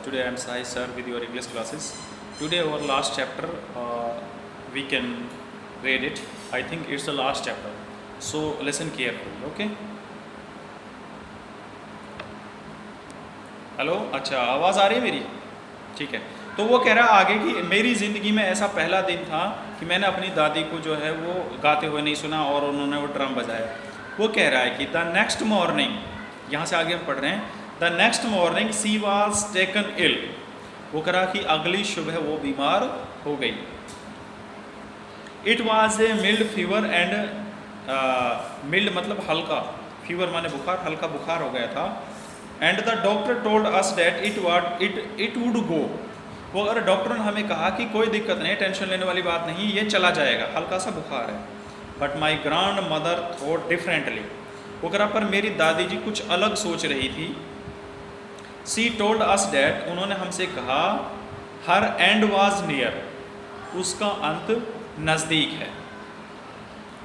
today I am Sai sir with your English classes. Today our last chapter, we can read it. I think it's the last chapter. So listen carefully, okay? Hello, अच्छा आवाज़ आ रही है मेरी? ठीक है। तो वो कह रहा है आगे कि मेरी ज़िंदगी में ऐसा पहला दिन था कि मैंने अपनी दादी को जो है वो गाते हुए नहीं सुना और उन्होंने वो ड्रम बजाया। वो कह रहा है कि द नेक्स्ट मॉर्निंग, यहाँ से आगे हम पढ़ रहे हैं, the next morning she was taken ill. वो कह रहा कि अगली सुबह वो बीमार हो गई। It was a mild fever and mild मतलब हल्का, फीवर माने बुखार, हल्का बुखार हो गया था। And the doctor told us that it would go. वो अगर डॉक्टर ने हमें कहा कि कोई दिक्कत नहीं, टेंशन लेने वाली बात नहीं, ये चला जाएगा, हल्का सा बुखार है। But my grand mother thought differently. वो कह रहा पर मेरी दादी जी कुछ अलग सोच रही थी। सी टोल्ड अस डैट, उन्होंने हमसे कहा, हर एंड वॉज नियर, उसका अंत नज़दीक है,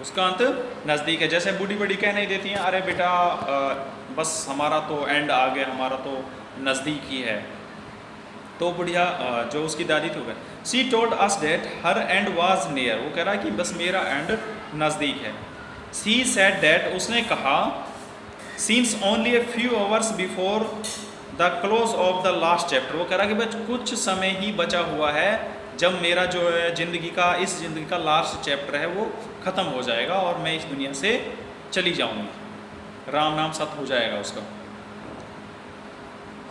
उसका अंत नज़दीक है। जैसे बूढ़ी बड़ी कह नहीं देती हैं, अरे बेटा बस हमारा तो एंड आ गया, हमारा तो नज़दीक ही है। तो बुढ़िया जो उसकी दादी थी वो she told us that her end was near. वो कह रहा है कि बस मेरा एंड नज़दीक है। सी सेड डैट, उसने कहा, scenes only A few hours before the close of the last chapter. वो कह रहा है कि बस कुछ समय ही बचा हुआ है जब मेरा जो है ज़िंदगी का, इस ज़िंदगी का लास्ट चैप्टर है वो ख़त्म हो जाएगा और मैं इस दुनिया से चली जाऊँगी, राम नाम सत्य हो जाएगा उसका।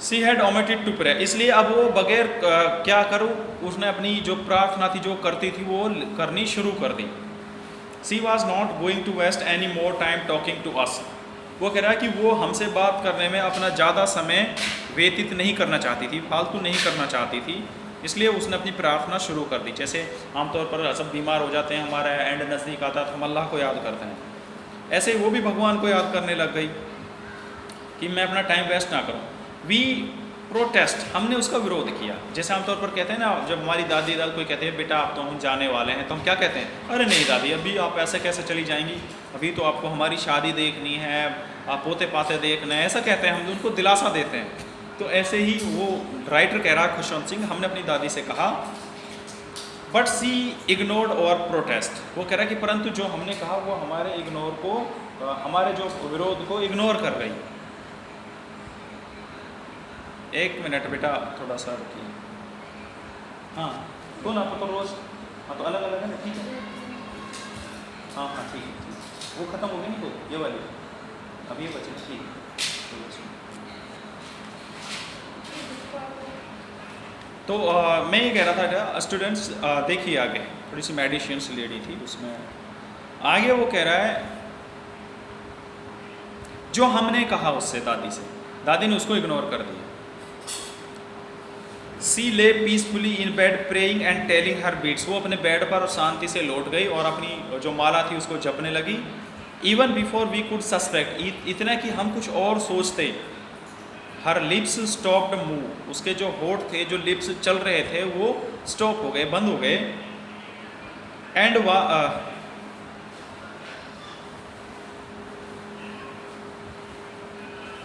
She had omitted to pray, इसलिए अब वो बगैर क्या करूँ, उसने अपनी जो प्रार्थना थी, जो करती थी, वो करनी शुरू कर दी। She was not going to waste any more time talking to us. वो कह रहा है कि वो हमसे बात करने में अपना ज़्यादा समय व्यतीत नहीं करना चाहती थी, फालतू नहीं करना चाहती थी, इसलिए उसने अपनी प्रार्थना शुरू कर दी। जैसे आमतौर पर सब बीमार हो जाते हैं, हमारा एंड नज़दीक आता है तो हम अल्लाह को याद करते हैं, ऐसे वो भी भगवान को याद करने लग गई कि मैं अपना टाइम वेस्ट ना करूं। वी प्रोटेस्ट, हमने उसका विरोध किया। जैसे आमतौर पर कहते हैं ना, जब हमारी दादी कोई कहते हैं बेटा आप तो हम जाने वाले हैं, तो हम क्या कहते हैं, अरे नहीं दादी अभी आप ऐसे कैसे चली जाएंगी, अभी तो आपको हमारी शादी देखनी है, आप पोते पाते देखना है, ऐसा कहते हैं, हम उनको दिलासा देते हैं। तो ऐसे ही वो राइटर कह रहा खुशवंत सिंह, हमने अपनी दादी से कहा, बट सी इग्नोर्ड और प्रोटेस्ट। वो कह रहा है कि परंतु जो हमने कहा वो हमारे इग्नोर को, हमारे जो विरोध को इग्नोर कर गई। एक मिनट बेटा थोड़ा सा रुकिए। हाँ कौन आपको तो रोज़, हाँ तो अलग अलग है ना, ठीक है, हाँ हाँ ठीक है, वो ख़त्म हो गई नहीं, तो ये वाली अब ये बचे, ठीक है। तो मैं ये कह रहा था स्टूडेंट्स, देखिए आगे थोड़ी सी मेडिशियंस लेडी थी, उसमें आगे वो कह रहा है जो हमने कहा उससे, दादी से, दादी ने उसको इग्नोर कर दिया। She lay peacefully in bed praying and telling her beads. वो अपने बेड पर शांति से लौट गई और अपनी जो माला थी उसको जपने लगी। Even before we could suspect, इतना कि हम कुछ और सोचते। हर लिप्स स्टॉप्ड मूव, उसके जो होठ थे, जो लिप्स चल रहे थे वो स्टॉप हो गए, बंद हो गए। एंड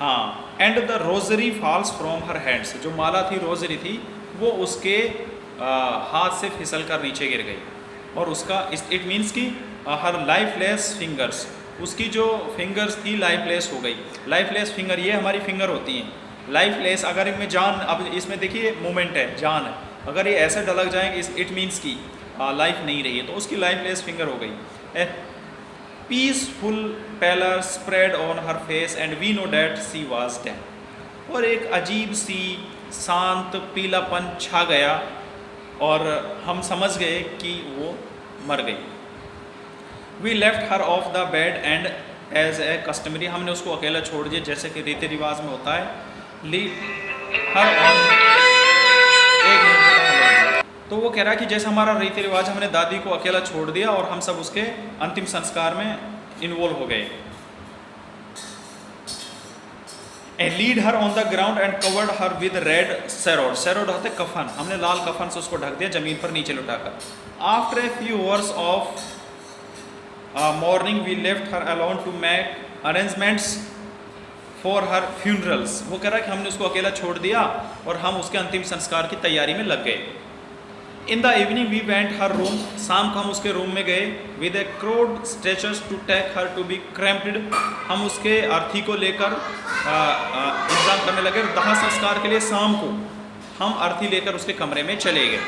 हाँ, and the rosary falls from her hands. जो माला थी, रोजरी थी, वो उसके हाथ से फिसल कर नीचे गिर गई। और उसका इट मीन्स कि हर लाइफलेस फिंगर्स, उसकी जो फिंगर्स थी लाइफलेस हो गई। लाइफलेस फिंगर, ये हमारी फिंगर होती हैं लाइफलेस। अगर इनमें जान, अब इसमें देखिए मूवमेंट है, जान है, अगर ये ऐसे ढलक जाएंगे इट मीन्स कि लाइफ नहीं रही है, तो उसकी लाइफलेस फिंगर हो गई। Peaceful pallor spread on her face and we know that she was dead. और एक अजीब सी शांत पीलापन छा गया और हम समझ गए कि वो मर गई। We left her off the bed and as a customary, हमने उसको अकेला छोड़ दिया जैसे कि रीति रिवाज में होता है। हर ऑन, तो वो कह रहा है कि जैसे हमारा रीति रिवाज, हमने दादी को अकेला छोड़ दिया और हम सब उसके अंतिम संस्कार में इन्वॉल्व हो गए। And lead her on the ground and covered her with red shroud. Shroud होते कफन, हमने लाल कफन से उसको ढक दिया जमीन पर नीचे लुटाकर। After a few hours of morning we left her alone to make arrangements for her funerals. वो कह रहा है कि हमने उसको अकेला छोड़ दिया और हम उसके अंतिम संस्कार की तैयारी में लग गए। In the evening we went her room, शाम को हम उसके रूम में गए। With a crude stretchers to take her to be cremated, हम उसके अर्थी को लेकर इंतजाम करने लगे। दाह संस्कार के लिए शाम को हम अर्थी लेकर उसके कमरे में चले गए।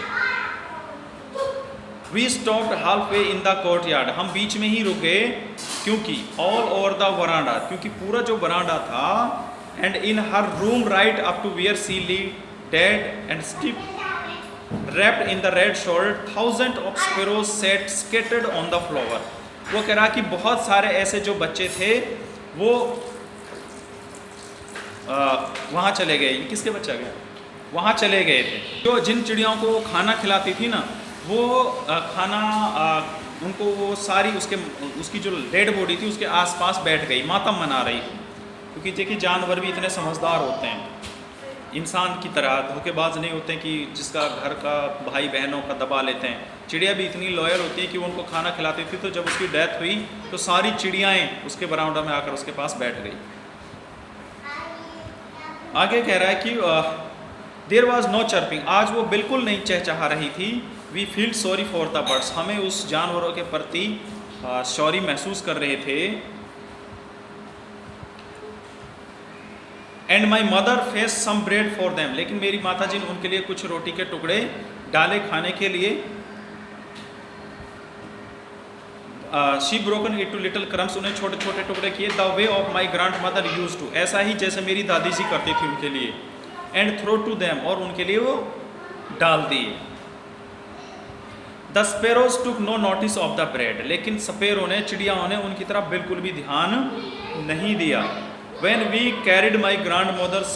We stopped halfway in the courtyard, हम बीच में ही रुक गए क्योंकि ऑल ओवर द वरांडा, क्योंकि पूरा जो वरांडा था, and in her room right up to where she lay dead and stiff wrapped in the red shawl, thousands of sparrows sat scattered on the floor। वो कह रहा कि बहुत सारे ऐसे जो बच्चे थे वो वहाँ चले गए। किसके बच्चे गए? वहाँ चले गए थे। जो जिन चिड़ियों को खाना खिलाती थी ना, वो खाना उनको वो सारी उसकी जो डेड बॉडी थी उसके आसपास बैठ गई, मातम मना रही थी। क्योंकि देखिए जानवर भी इतने समझदार होते हैं, इंसान की तरह धोखेबाज नहीं होते कि जिसका घर का भाई बहनों का दबा लेते हैं। चिड़िया भी इतनी लॉयल होती है कि वो उनको खाना खिलाती थी, तो जब उसकी डेथ हुई तो सारी चिड़ियाएँ उसके बरामदा में आकर उसके पास बैठ गई। आगे कह रहा है कि देयर वॉज नो चर्पिंग, आज वो बिल्कुल नहीं चहचहा रही थी। We feel sorry for the birds, हमें उस जानवरों के प्रति सॉरी महसूस कर रहे थे। And my mother fetched some bread for them, लेकिन मेरी माता जी ने उनके लिए कुछ रोटी के टुकड़े डाले खाने के लिए। She broken it to little crumbs, उन्हें छोटे छोटे टुकड़े किए। The way of my grandmother use to, ऐसा ही जैसे मेरी दादी जी करती थी उनके लिए। एंड थ्रो टू देम, और उनके लिए वो डाल दिए। The sparrows took no notice of the bread, लेकिन सपेरों ने, चिड़ियाओं ने उनकी तरफ बिल्कुल भी ध्यान नहीं दिया। When we carried my grandmother's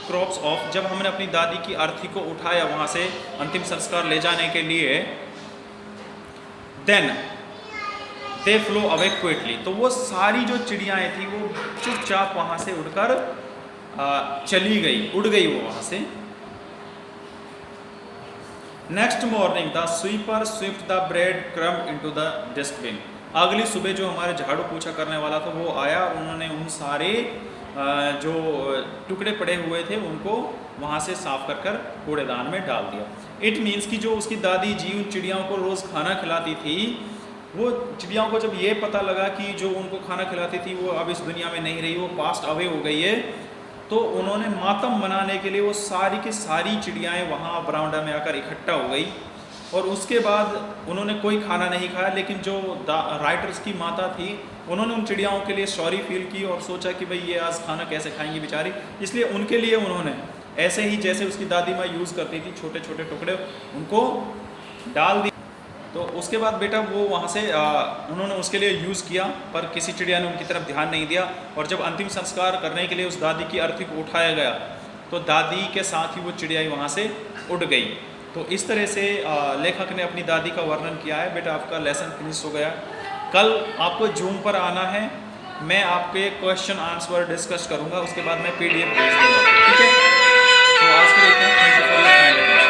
crops off, जब हमने अपनी दादी की अर्थी को उठाया वहाँ से अंतिम संस्कार ले जाने के लिए, then they flew away quickly, तो वो सारी जो चिड़ियाएँ थी वो चुपचाप वहाँ से उड़कर चली गई, उड़ गई वो वहाँ से। Next morning the sweeper swept the bread crumb into the dustbin, अगली सुबह जो हमारे झाड़ू पोछा करने वाला था वो आया, उन्होंने उन सारे जो टुकड़े पड़े हुए थे उनको वहाँ से साफ कर कर कूड़ेदान में डाल दिया। इट मीन्स कि जो उसकी दादी जी उन चिड़ियाओं को रोज़ खाना खिलाती थी, वो चिड़ियाओं को जब ये पता लगा कि जो उनको खाना खिलाती थी वो अब इस दुनिया में नहीं रही, वो पास्ट अवे हो गई है, तो उन्होंने मातम मनाने के लिए वो सारी की सारी चिड़ियाएँ वहाँ बरामदा में आकर इकट्ठा हो गई। और उसके बाद उन्होंने कोई खाना नहीं खाया, लेकिन जो राइटर्स की माता थी उन्होंने उन चिड़ियाओं के लिए सॉरी फील की और सोचा कि भाई ये आज खाना कैसे खाएंगी बेचारी, इसलिए उनके लिए उन्होंने ऐसे ही जैसे उसकी दादी माँ यूज़ करती थी छोटे छोटे टुकड़े उनको डाल दिए। तो उसके बाद बेटा वो वहाँ से उन्होंने उसके लिए यूज़ किया, पर किसी चिड़िया ने उनकी तरफ ध्यान नहीं दिया। और जब अंतिम संस्कार करने के लिए उस दादी की अर्थी को उठाया गया तो दादी के साथ ही वो चिड़िया वहाँ से उड़ गई। तो इस तरह से लेखक ने अपनी दादी का वर्णन किया है। बेटा आपका लेसन फिनिश हो गया। कल आपको जूम पर आना है, मैं आपके क्वेश्चन आंसर डिस्कस करूंगा, उसके बाद मैं PDF भेज दूँगा, ठीक है। तो आज के लिए thank you for your time.